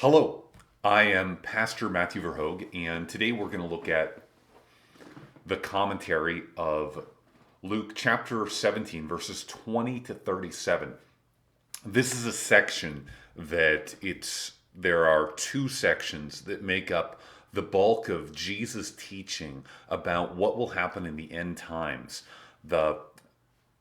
Hello, I am Pastor Matthew Verhoeg, and today we're going to look at the commentary of Luke chapter 17, verses 20 to 37. This is a section there are two sections that make up the bulk of Jesus' teaching about what will happen in the end times. The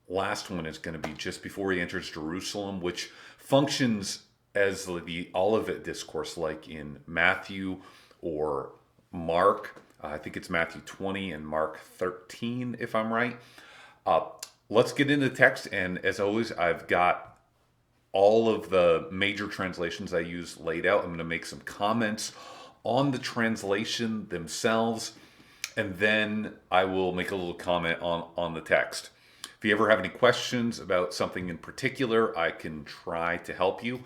last one is going to be just before he enters Jerusalem, which functions as the Olivet Discourse, like in Matthew or Mark. I think it's Matthew 20 and Mark 13, if I'm right. Uh, let's get into the text, and as always, I've got all of the major translations I use laid out. I'm going to make some comments on the translation themselves, and then I will make a little comment on the text. If you ever have any questions about something in particular, I can try to help you.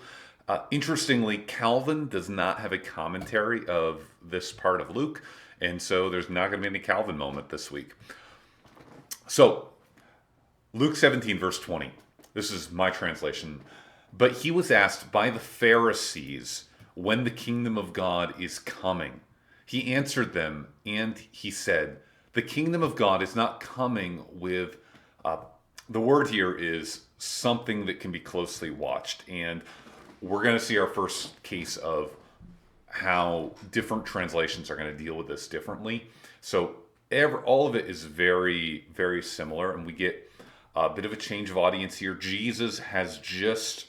Interestingly, Calvin does not have a commentary of this part of Luke, and so there's not going to be any Calvin moment this week. So, Luke 17, verse 20. This is my translation. But he was asked by the Pharisees when the kingdom of God is coming. He answered them, and he said, the kingdom of God is not coming with... the word here is something that can be closely watched. And we're going to see our first case of how different translations are going to deal with this differently. So all of it is very, very similar, and we get a bit of a change of audience here. Jesus has just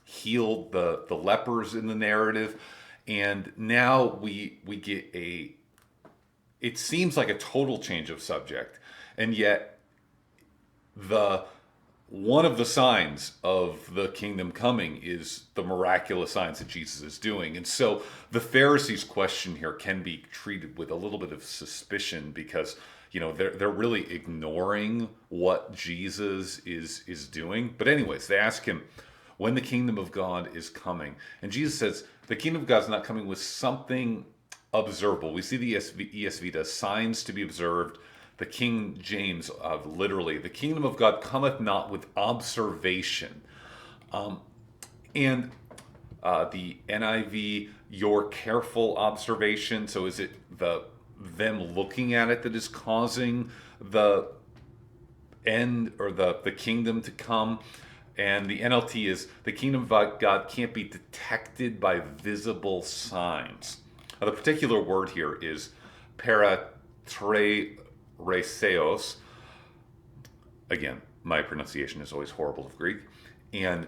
healed the lepers in the narrative, and now we get it seems like a total change of subject, and yet one of the signs of the kingdom coming is the miraculous signs that Jesus is doing. And so the Pharisees' question here can be treated with a little bit of suspicion, because they're really ignoring what Jesus is doing. But anyways, they ask him when the kingdom of God is coming. And Jesus says the kingdom of God is not coming with something observable. We see the ESV does signs to be observed. The King James, literally, the kingdom of God cometh not with observation. And the NIV, your careful observation. So is it them looking at it that is causing the end, or the kingdom to come? And the NLT is the kingdom of God can't be detected by visible signs. Now, the particular word here is paratreseos. Again, my pronunciation is always horrible of Greek. And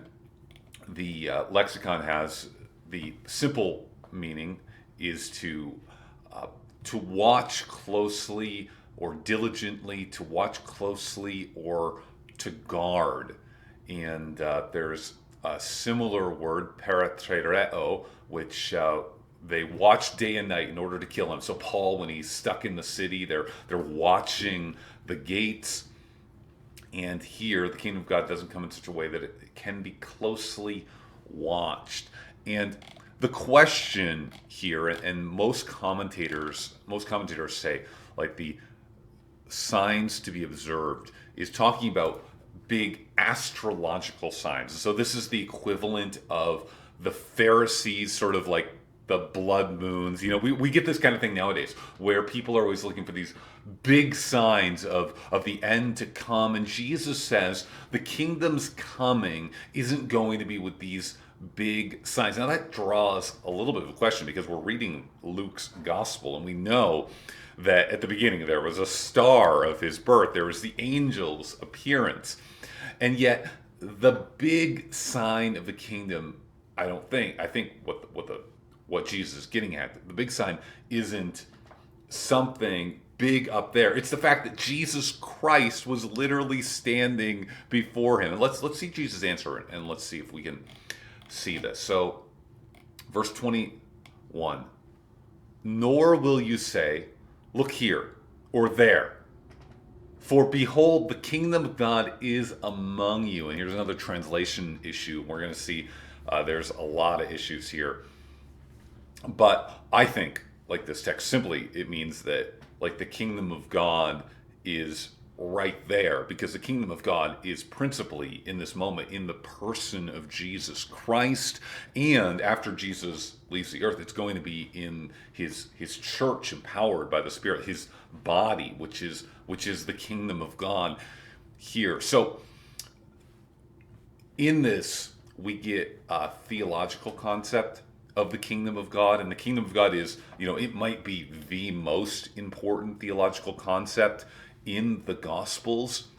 the lexicon has the simple meaning is to watch closely or diligently, to watch closely or to guard. And there's a similar word, paratreo, which they watch day and night in order to kill him. So Paul, when he's stuck in the city, they're watching the gates. And here, the kingdom of God doesn't come in such a way that it can be closely watched. And the question here, and most commentators say, like, the signs to be observed is talking about big astrological signs. So this is the equivalent of the Pharisees, sort of like the blood moons. We get this kind of thing nowadays, where people are always looking for these big signs of the end to come. And Jesus says the kingdom's coming isn't going to be with these big signs. Now that draws a little bit of a question, because we're reading Luke's gospel, and we know that at the beginning there was a star of his birth, there was the angel's appearance, and yet the big sign of the kingdom, I think what Jesus is getting at, the big sign isn't something big up there. It's the fact that Jesus Christ was literally standing before him. And let's see Jesus answer it, and let's see if we can see this. So, verse 21, nor will you say, look here or there, for behold, the kingdom of God is among you. And here's another translation issue. We're going to see there's a lot of issues here. But I think, like, this text, simply, it means that, like, the kingdom of God is right there, because the kingdom of God is principally in this moment in the person of Jesus Christ. And after Jesus leaves the earth, it's going to be in his church, empowered by the Spirit, his body, which is the kingdom of God here. So in this, we get a theological concept of the kingdom of God. And the kingdom of God is, it might be the most important theological concept in the Gospels.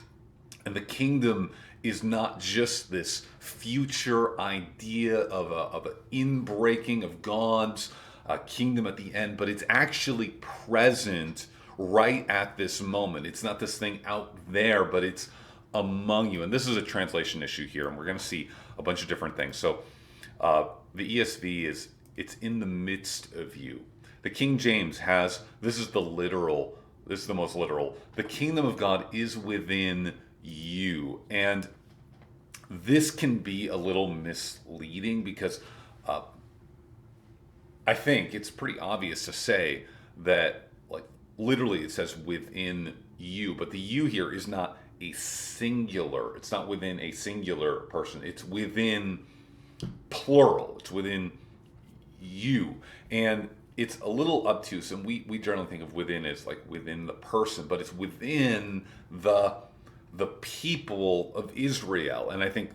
And the kingdom is not just this future idea of an inbreaking of God's kingdom at the end, but it's actually present right at this moment. It's not this thing out there, but it's among you. And this is a translation issue here, and we're going to see a bunch of different things. So the ESV is, it's in the midst of you. The King James has, this is the most literal. The kingdom of God is within you. And this can be a little misleading because I think it's pretty obvious to say that, like, literally it says within you, but the you here is not a singular. It's not within a singular person. It's within plural. It's within you. And it's a little obtuse, and we generally think of within as like within the person, but it's within the people of Israel. And I think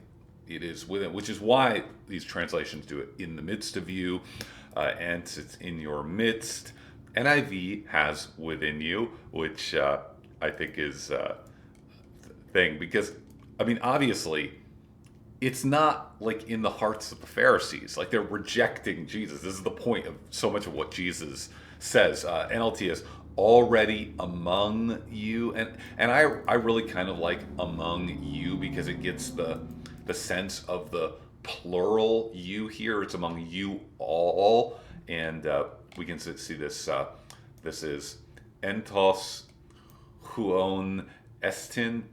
it is within, which is why these translations do it in the midst of you, and it's in your midst. NIV has within you, which I think is thing, because I mean, obviously it's not like in the hearts of the Pharisees, like they're rejecting Jesus. This is the point of so much of what Jesus says. NLT is already among you, and I really kind of like among you because it gets the sense of the plural you here. It's among you all, and we can see this. This is entos huon estin.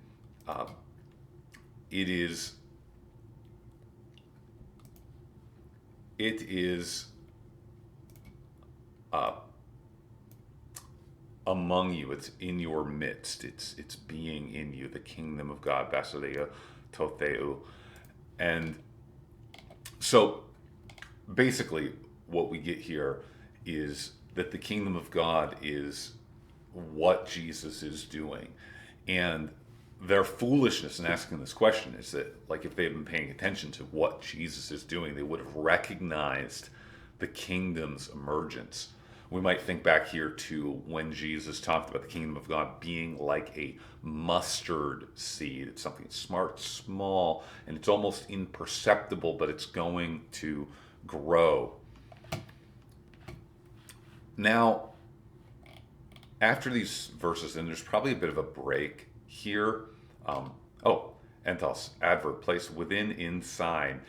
It is among you. It's in your midst. It's being in you. The kingdom of God, basileia totheu. And so basically what we get here is that the kingdom of God is what Jesus is doing. And their foolishness in asking this question is that, like, if they had been paying attention to what Jesus is doing, they would have recognized the kingdom's emergence. We might think back here to when Jesus talked about the kingdom of God being like a mustard seed. It's something smart, small, and it's almost imperceptible, but it's going to grow. Now, after these verses, and there's probably a bit of a break here. Entos, adverb, placed within, inside.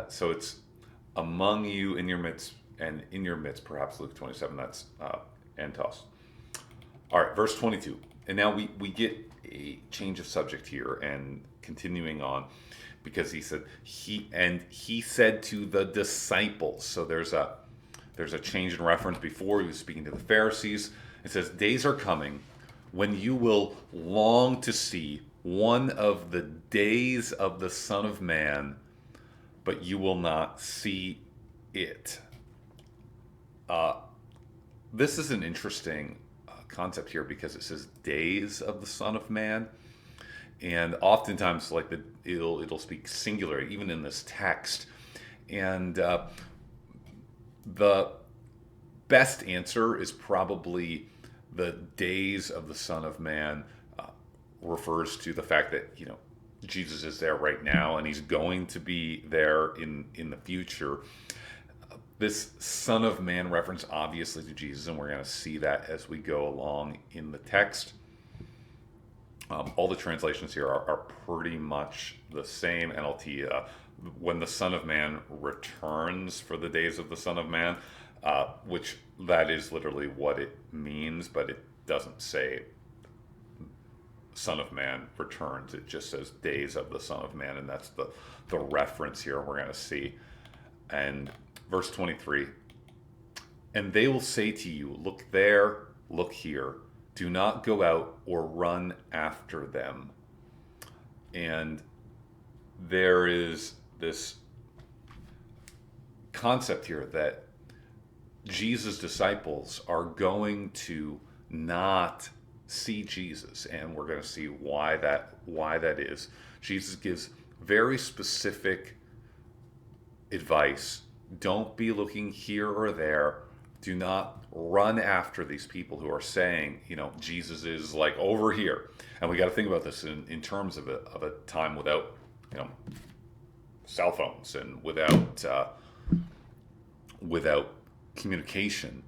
So it's among you, in your midst, and in your midst, perhaps Luke 27, that's entos. All right, verse 22. And now we get a change of subject here, and continuing on, because he said to the disciples. So there's a change in reference. Before he was speaking to the Pharisees. It says, days are coming when you will long to see one of the days of the Son of Man, but you will not see it. This is an interesting concept here, because it says days of the Son of Man, and oftentimes like it'll speak singular even in this text. And the best answer is probably the days of the Son of Man refers to the fact that Jesus is there right now, and he's going to be there in the future. This Son of Man reference obviously to Jesus, and we're going to see that as we go along in the text. All the translations here are pretty much the same. NLT, when the Son of Man returns for the days of the Son of Man, which that is literally what it means, but it doesn't say Son of Man returns. It just says days of the Son of Man, and that's the reference here we're going to see. And verse 23, and they will say to you, look there, look here, do not go out or run after them. And there is this concept here that Jesus' disciples are going to not see Jesus, and we're going to see why that is. Jesus gives very specific advice. Don't be looking here or there. Do not run after these people who are saying, Jesus is like over here. And we got to think about this in terms of a time without, cell phones and without communication,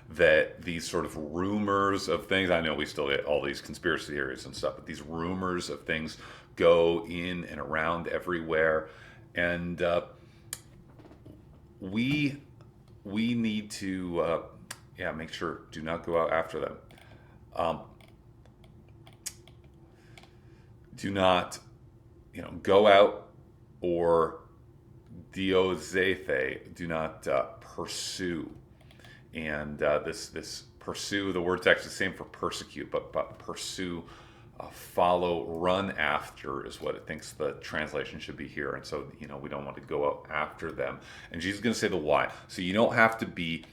that these sort of rumors of things, I know we still get all these conspiracy theories and stuff, but these rumors of things go in and around everywhere. And we need to make sure, do not go out after them. Do not go out, or diozethe, do not pursue. And this pursue, the word's actually the same for persecute, but pursue, follow, run after is what it thinks the translation should be here. And so, we don't want to go out after them. And Jesus is going to say the why. So you don't have to be,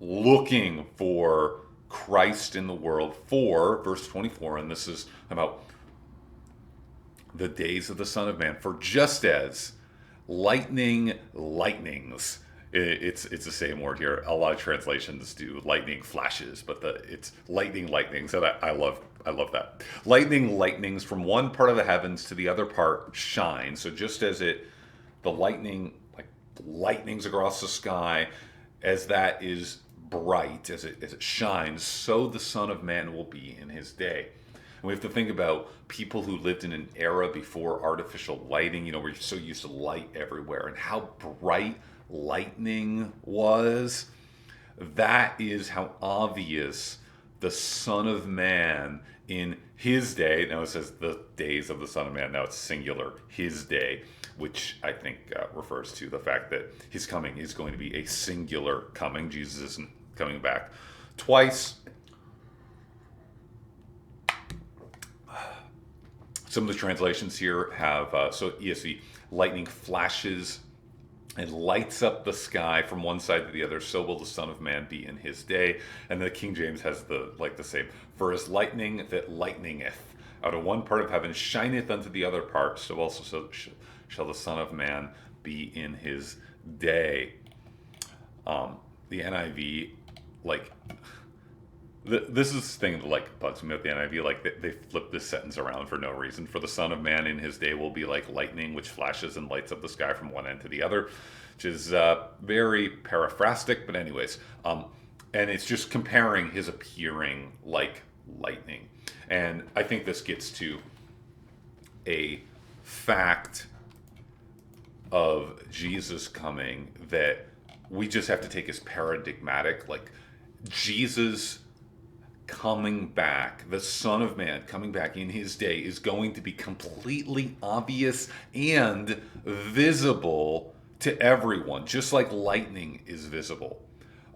looking for Christ in the world for, verse 24, and this is about the days of the Son of Man. For just as lightnings, it's the same word here. A lot of translations do lightning flashes, but it's lightning. So that I love that. Lightnings from one part of the heavens to the other part shine. So just as the lightning, like lightnings across the sky, as that is bright, as it shines, so the Son of Man will be in his day. And we have to think about people who lived in an era before artificial lighting. We're so used to light everywhere, and how bright lightning was. That is how obvious the Son of Man in his day. Now it says the days of the Son of Man. Now it's singular, his day, which I think refers to the fact that his coming is going to be a singular coming. Jesus isn't coming back twice. Some of the translations here have, so ESV, lightning flashes and lights up the sky from one side to the other, so will the Son of Man be in his day. And the King James has the same. For as lightning that lightningeth out of one part of heaven shineth unto the other part, so also shall the Son of Man be in his day. The NIV, this is the thing that bugs me about the NIV. They flip this sentence around for no reason. For the Son of Man in his day will be like lightning, which flashes and lights up the sky from one end to the other, which is very paraphrastic. But anyways, and it's just comparing his appearing like lightning. And I think this gets to a fact of Jesus coming that we just have to take as paradigmatic. Jesus coming back, the Son of Man coming back in his day, is going to be completely obvious and visible to everyone, just like lightning is visible.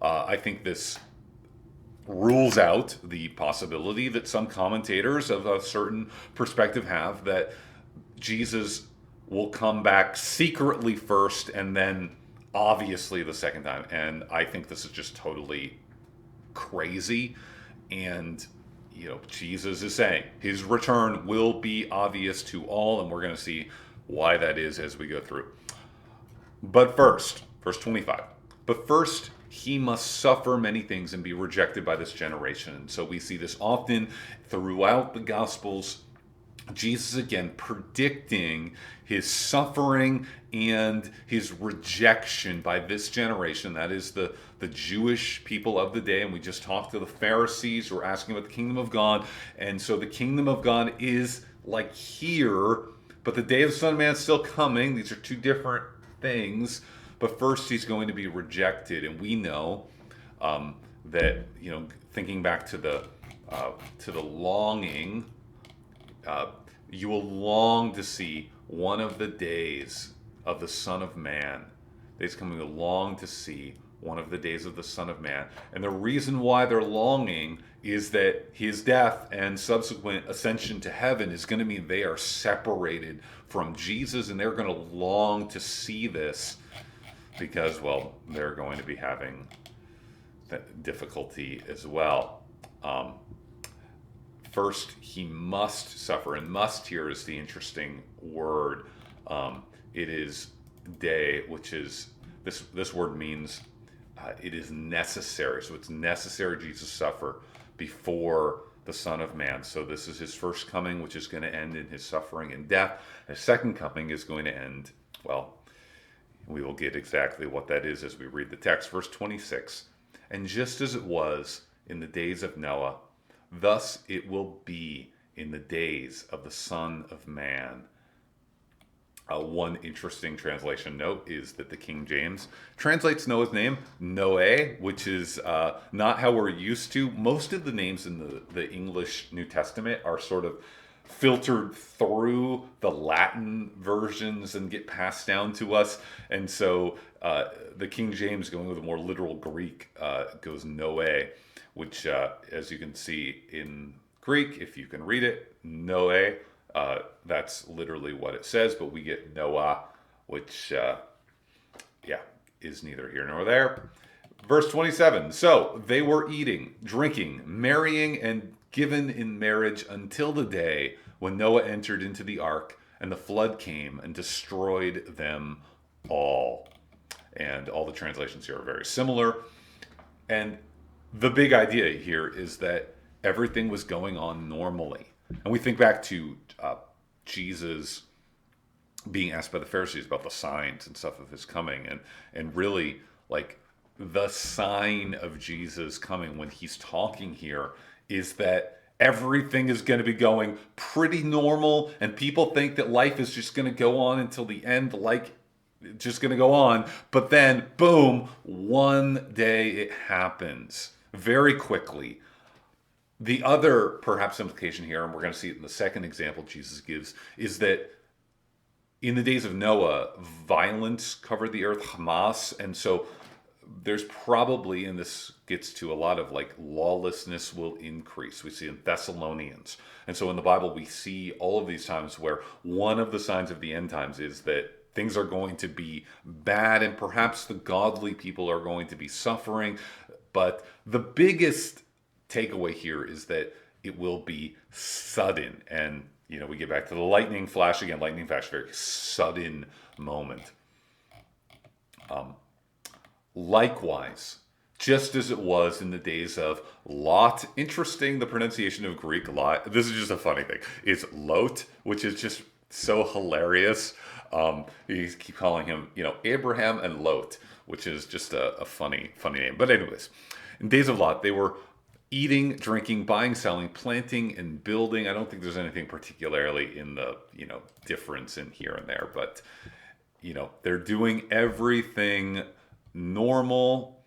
I think this rules out the possibility that some commentators of a certain perspective have, that Jesus will come back secretly first and then obviously the second time. And I think this is just totally crazy. And Jesus is saying his return will be obvious to all, and we're going to see why that is as we go through. But first, verse 25, but first he must suffer many things and be rejected by this generation. And so we see this often throughout the Gospels. Jesus again predicting his suffering and his rejection by this generation. That is the Jewish people of the day. And we just talked to the Pharisees who were asking about the kingdom of God. And so the kingdom of God is here, but the day of the Son of Man is still coming. These are two different things. But first he's going to be rejected. And we know that, thinking back to the longing, you will long to see one of the days of the Son of Man. He's coming to long to see one of the days of the Son of Man. And the reason why they're longing is that his death and subsequent ascension to heaven is going to mean they are separated from Jesus, and they're going to long to see this because, well, they're going to be having that difficulty as well. First, he must suffer, and must here is the interesting word. It is day, which is, this word means it is necessary. So it's necessary Jesus suffer before the Son of Man. So this is his first coming, which is going to end in his suffering and death. His second coming is going to end, well, we will get exactly what that is as we read the text. Verse 26, and just as it was in the days of Noah, thus it will be in the days of the Son of Man. One interesting translation note is that the King James translates Noah's name Noé, which is not how we're used to. Most of the names in the English New Testament are sort of filtered through the Latin versions and get passed down to us. And so the King James, going with a more literal Greek, goes Noé, which, as you can see in Greek, if you can read it, Noé. That's literally what it says, but we get Noah, which, is neither here nor there. Verse 27, so they were eating, drinking, marrying, and given in marriage until the day when Noah entered into the ark, and the flood came and destroyed them all. And all the translations here are very similar. And the big idea here is that everything was going on normally. And we think back to Jesus being asked by the Pharisees about the signs and stuff of his coming, and really, like, the sign of Jesus coming when he's talking here is that everything is going to be going pretty normal, and people think that life is just going to go on until the end, like just going to go on, but then boom, one day it happens very quickly. The other perhaps implication here, and we're going to see it in the second example Jesus gives, is that in the days of Noah, violence covered the earth, Hamas, and so there's probably, and this gets to a lot of, like, lawlessness will increase. We see in Thessalonians. And so in the Bible, we see all of these times where one of the signs of the end times is that things are going to be bad, and perhaps the godly people are going to be suffering. But the biggest takeaway here is that it will be sudden. And, we get back to the lightning flash again. Lightning flash, very sudden moment. Likewise, just as it was in the days of Lot. Interesting, the pronunciation of Greek Lot. This is just a funny thing. It's Lot, which is just so hilarious. You keep calling him, Abraham and Lot, which is just a funny name. But anyways, in days of Lot, they were eating, drinking, buying, selling, planting, and building. I don't think there's anything particularly in the, difference in here and there, but, they're doing everything normal.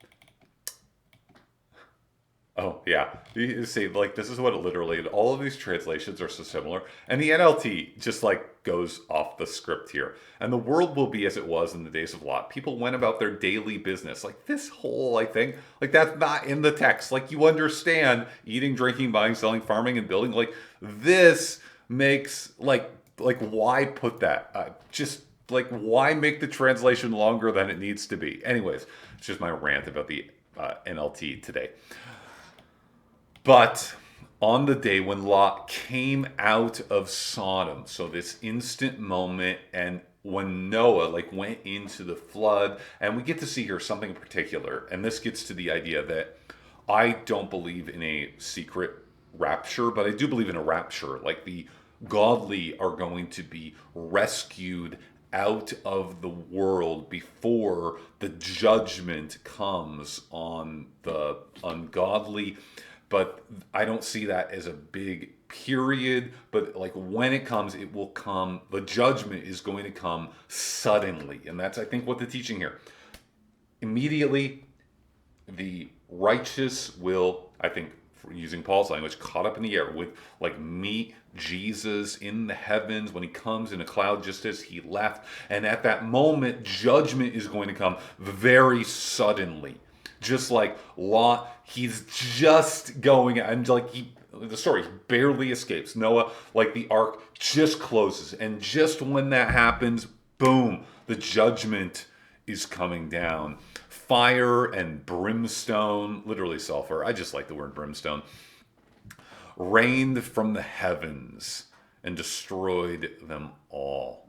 Oh, yeah. You see, like, this is what it literally, and all of these translations are so similar. And the NLT just, like, goes off the script here. And the world will be as it was in the days of Lot. People went about their daily business. Like, this whole, thing, like, that's not in the text. Like, you understand eating, drinking, buying, selling, farming, and building. Like, this makes, like, why put that? Why make the translation longer than it needs to be? Anyways, it's just my rant about the NLT today. But on the day when Lot came out of Sodom, so this instant moment, and when Noah went into the flood, and we get to see here something in particular, and this gets to the idea that I don't believe in a secret rapture, but I do believe in a rapture. Like, the godly are going to be rescued out of the world before the judgment comes on the ungodly. But I don't see that as a big period. But when it comes, it will come. The judgment is going to come suddenly. And that's, I think, what the teaching here. Immediately, the righteous will, I think, using Paul's language, caught up in the air with, meet Jesus in the heavens when he comes in a cloud just as he left. And at that moment, judgment is going to come very suddenly. just like Lot, he's just going, and like the story, he barely escapes. Noah, like the ark just closes, and just when that happens, boom, the judgment is coming down. Fire and brimstone, literally sulfur. I just like the word brimstone, rained from the heavens and destroyed them all.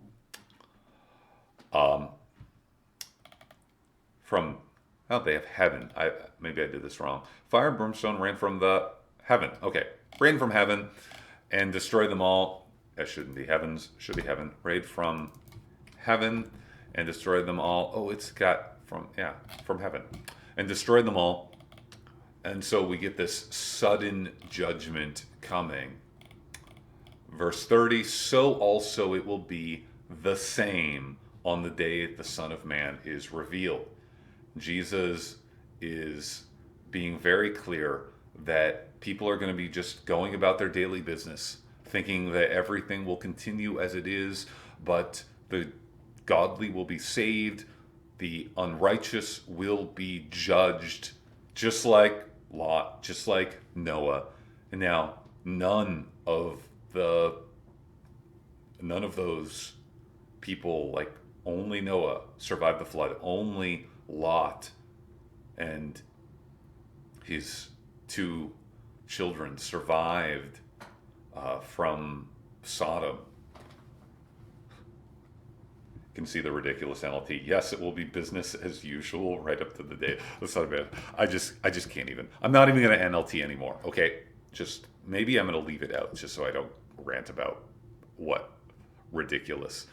From, oh, they have heaven. Maybe I did this wrong. Fire and brimstone rain from the heaven. Okay, rain from heaven and destroy them all. That shouldn't be heavens. Should be heaven. Rain from heaven and destroy them all. Oh, it's got from heaven and destroy them all. And so we get this sudden judgment coming. Verse 30, so also it will be the same on the day the Son of Man is revealed. Jesus is being very clear that people are going to be just going about their daily business, thinking that everything will continue as it is, but the godly will be saved, the unrighteous will be judged, just like Lot, just like Noah. And now none of those people, like only Noah survived the flood, only Lot and his 2 children survived from Sodom. You can see the ridiculous NLT. Yes, it will be business as usual right up to the day. That's not bad. I just can't even. I'm not even going to NLT anymore. Okay, just maybe I'm going to leave it out just so I don't rant about what ridiculous.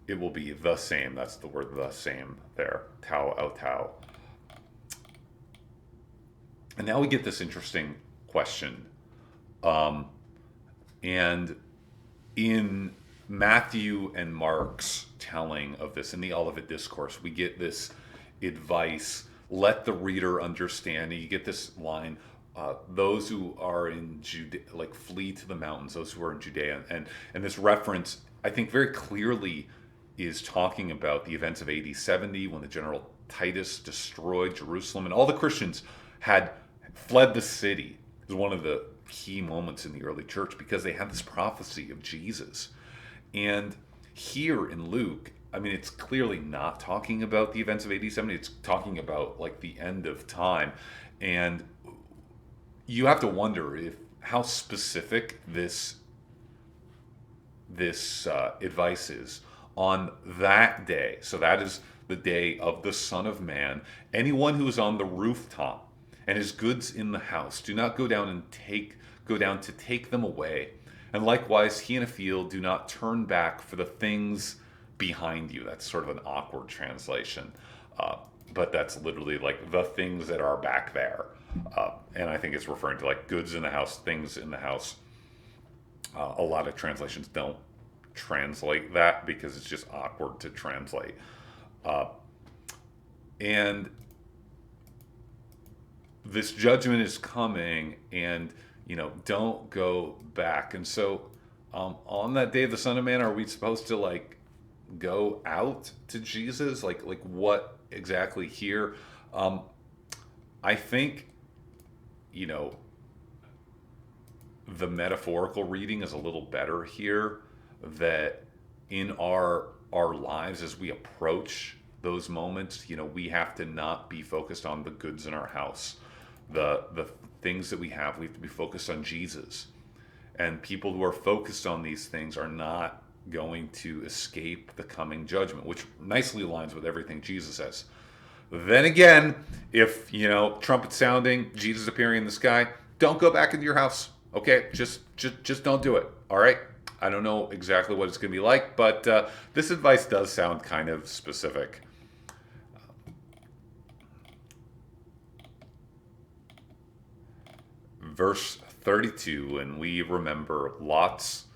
It will be the same. That's the word, the same there. Tau, au, tau. And now we get this interesting question. And in Matthew and Mark's telling of this, in the Olivet Discourse, we get this advice, let the reader understand. And you get this line, those who are in Judea, like flee to the mountains, those who are in Judea. And this reference, I think very clearly is talking about the events of AD 70 when the general Titus destroyed Jerusalem and all the Christians had fled the city. It was one of the key moments in the early church because they had this prophecy of Jesus. And here in Luke, I mean, it's clearly not talking about the events of AD 70. It's talking about like the end of time. And you have to wonder how specific this advice is on that day. So that is the day of the Son of Man. Anyone who is on the rooftop and his goods in the house, do not go down to take them away. And likewise, he in a field, do not turn back for the things behind you. That's sort of an awkward translation. But that's literally like the things that are back there. And I think it's referring to like goods in the house, things in the house. A lot of translations don't translate that because it's just awkward to translate. And this judgment is coming, and don't go back. And so on that day of the Son of Man, are we supposed to like go out to Jesus? Like what exactly here? I think the metaphorical reading is a little better here, that in our lives as we approach those moments, we have to not be focused on the goods in our house, the things that we have to be focused on Jesus. And people who are focused on these things are not going to escape the coming judgment, which nicely aligns with everything Jesus says. Then again, if trumpet sounding, Jesus appearing in the sky, don't go back into your house. Okay, just don't do it. All right. I don't know exactly what it's going to be like, but this advice does sound kind of specific. Verse 32, and we remember Lot's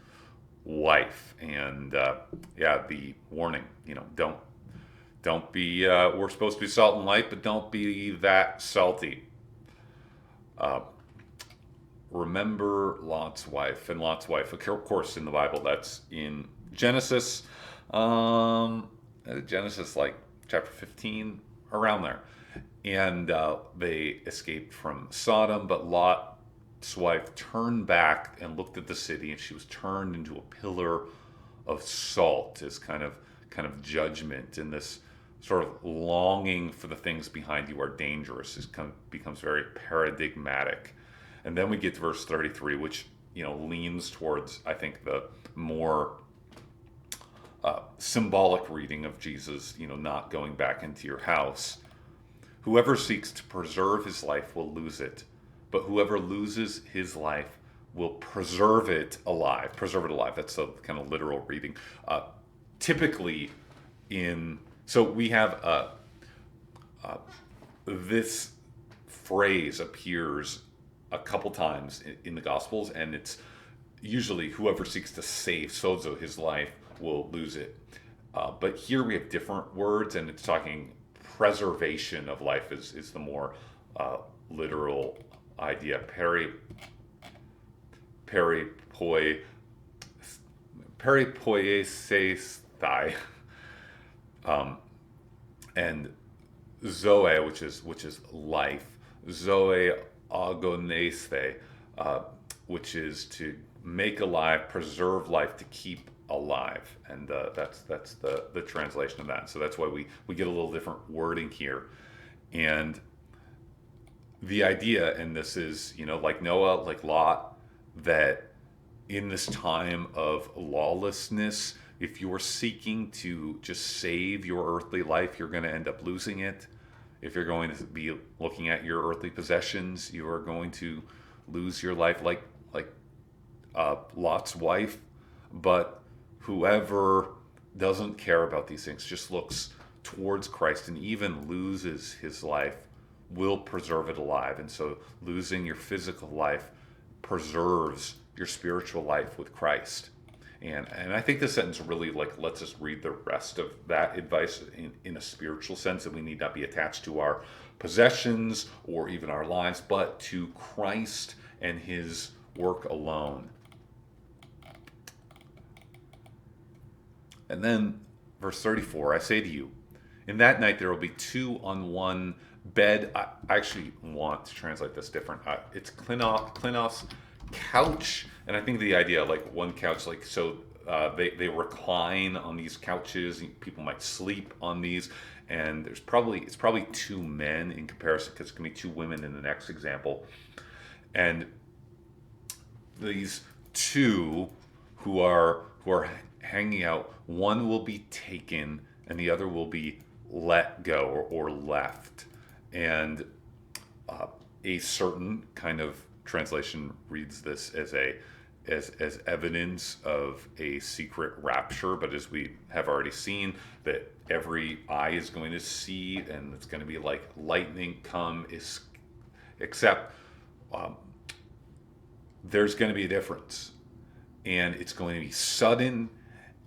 wife, and the warning. Don't be. We're supposed to be salt and light, but don't be that salty. Remember Lot's wife. And Lot's wife, of course, in the Bible, that's in Genesis. Genesis like chapter 15, around there. And they escaped from Sodom, but Lot's wife turned back and looked at the city, and she was turned into a pillar of salt, as kind of judgment, and this sort of longing for the things behind you are dangerous becomes very paradigmatic. And then we get to verse 33, which leans towards, I think, the more symbolic reading of Jesus, not going back into your house. Whoever seeks to preserve his life will lose it, but whoever loses his life will preserve it alive. Preserve it alive. That's the kind of literal reading. Typically, so we have this phrase appears a couple times in the Gospels, and it's usually whoever seeks to save sozo his life will lose it. But here we have different words, and it's talking preservation of life is the more literal idea. Peripoiesestai, and zoe, which is life. Zoe agonese, which is to make alive, preserve life, to keep alive, and that's the translation of that. So that's why we get a little different wording here, and the idea, and this is like Noah, like Lot, that in this time of lawlessness, if you're seeking to just save your earthly life, you're going to end up losing it. If you're going to be looking at your earthly possessions, you are going to lose your life, like Lot's wife. But whoever doesn't care about these things, just looks towards Christ and even loses his life, will preserve it alive. And so losing your physical life preserves your spiritual life with Christ. And I think this sentence really lets us read the rest of that advice in a spiritual sense, that we need not be attached to our possessions or even our lives, but to Christ and his work alone. And then verse 34, I say to you, in that night there will be two on one bed. I actually want to translate this different. It's klinos couch, and I think the idea, like one couch, like so they recline on these couches. People might sleep on these, and it's probably two men in comparison, because it can be two women in the next example. And these two who are hanging out, one will be taken and the other will be let go or left. And a certain kind of translation reads this as evidence of a secret rapture, but as we have already seen, that every eye is going to see, and it's going to be like lightning come, except there's going to be a difference, and it's going to be sudden,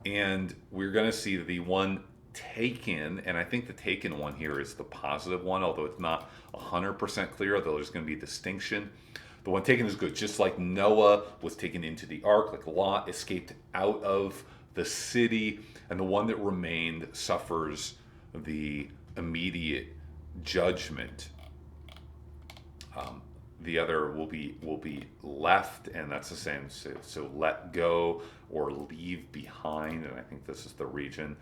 and we're going to see the one taken, and I think the taken one here is the positive one, although it's not 100% clear, although there's going to be a distinction. The one taken is good, just like Noah was taken into the ark, like Lot escaped out of the city, and the one that remained suffers the immediate judgment. The other will be left, and that's the same. So let go or leave behind, and I think this is the region.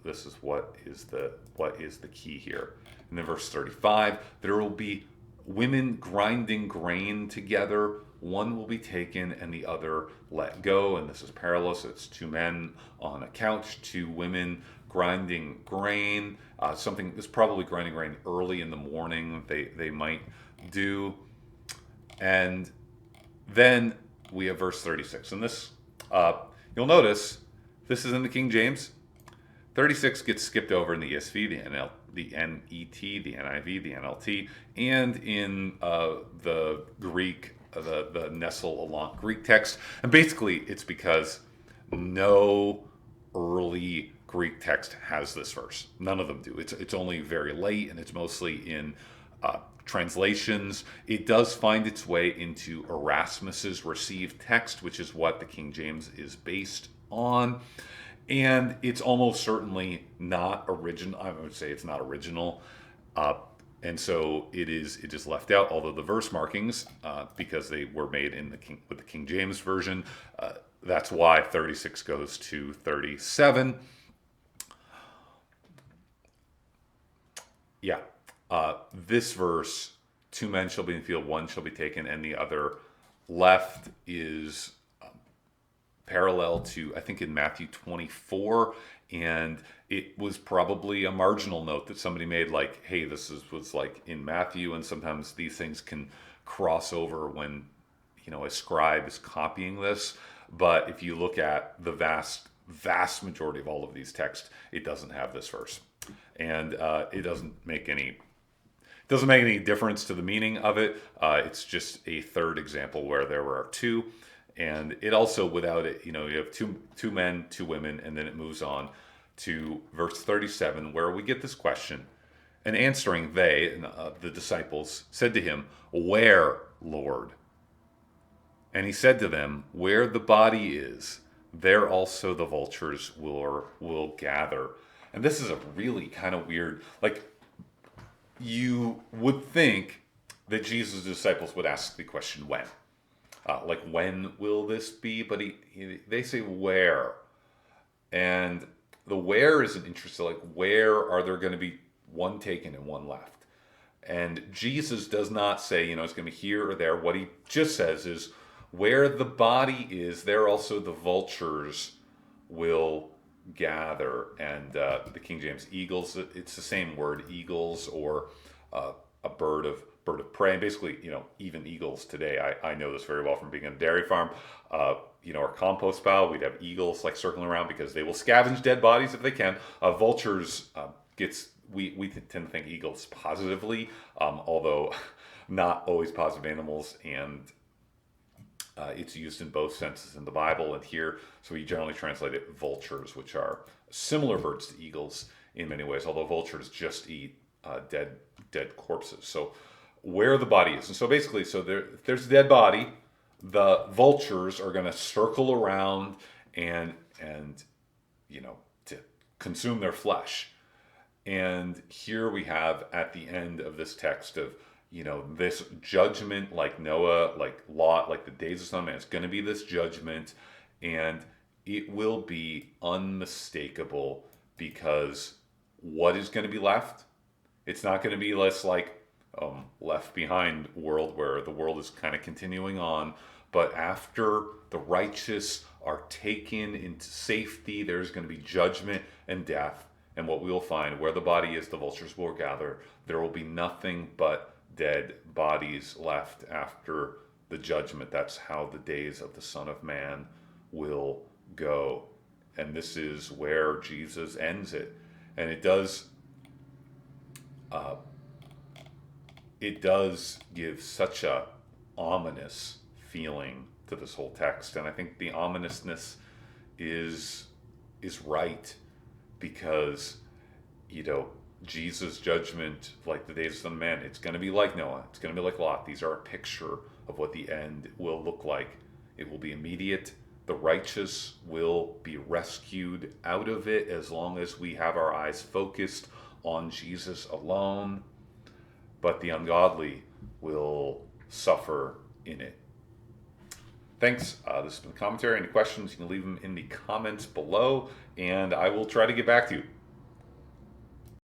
This is what is the key here. And then verse 35, there will be women grinding grain together. One will be taken and the other let go. And this is parallel. So it's two men on a couch, two women grinding grain. Something is probably grinding grain early in the morning. They might do. And then we have verse 36. And this, you'll notice, this is in the King James. 36 gets skipped over in the ESV, the NET, the NIV, the NLT, and in the Greek, the nestle along Greek text. And basically, it's because no early Greek text has this verse. None of them do. It's only very late, and it's mostly in translations. It does find its way into Erasmus's received text, which is what the King James is based on. and it's almost certainly not original. I would say it's not original, uh, and so it is left out. Although the verse markings, because they were made in with the King James version, that's why 36 goes to 37. Yeah, this verse, two men shall be in the field, one shall be taken, and the other left, is parallel to, I think, in Matthew 24. And it was probably a marginal note that somebody made, like, hey, was like in Matthew, and sometimes these things can cross over when, a scribe is copying this. But if you look at the vast majority of all of these texts, it doesn't have this verse. And it doesn't make any difference to the meaning of it. It's just a third example where there were two. And it also, without it, you have two men, two women, and then it moves on to verse 37, where we get this question. And answering, they, the disciples, said to him, "Where, Lord?" And he said to them, "Where the body is, there also the vultures will gather." And this is a really kind of weird, like, you would think that Jesus' disciples would ask the question, when? Like, when will this be? But they say, where? And the where is an interesting, like, where are there going to be one taken and one left? And Jesus does not say, it's going to be here or there. What he just says is, where the body is, there also the vultures will gather. And the King James eagles, it's the same word, eagles, or a bird of prey. And basically, even eagles today, I know this very well from being on a dairy farm. Our compost pile, we'd have eagles like circling around because they will scavenge dead bodies if they can. Vultures we tend to think eagles positively, although not always positive animals, and it's used in both senses in the Bible and here. So we generally translate it vultures, which are similar birds to eagles in many ways, although vultures just eat dead corpses. So where the body is, and so basically, if there's a dead body, the vultures are going to circle around and to consume their flesh. And here we have at the end of this text of this judgment, like Noah, like Lot, like the days of Son of Man. It's going to be this judgment, and it will be unmistakable, because what is going to be left? It's not going to be less like Left Behind world, where the world is kind of continuing on. But after the righteous are taken into safety, there's going to be judgment and death. And what we will find, where the body is, the vultures will gather. There will be nothing but dead bodies left after the judgment. That's how the days of the Son of Man will go. And this is where Jesus ends it. And it does give such a ominous feeling to this whole text. And I think the ominousness is right, because Jesus' judgment, like the days of the Son of Man, it's going to be like Noah, it's going to be like Lot. These are a picture of what the end will look like. It will be immediate. The righteous will be rescued out of it as long as we have our eyes focused on Jesus alone, but the ungodly will suffer in it. Thanks. This has been the commentary. Any questions, you can leave them in the comments below, and I will try to get back to you.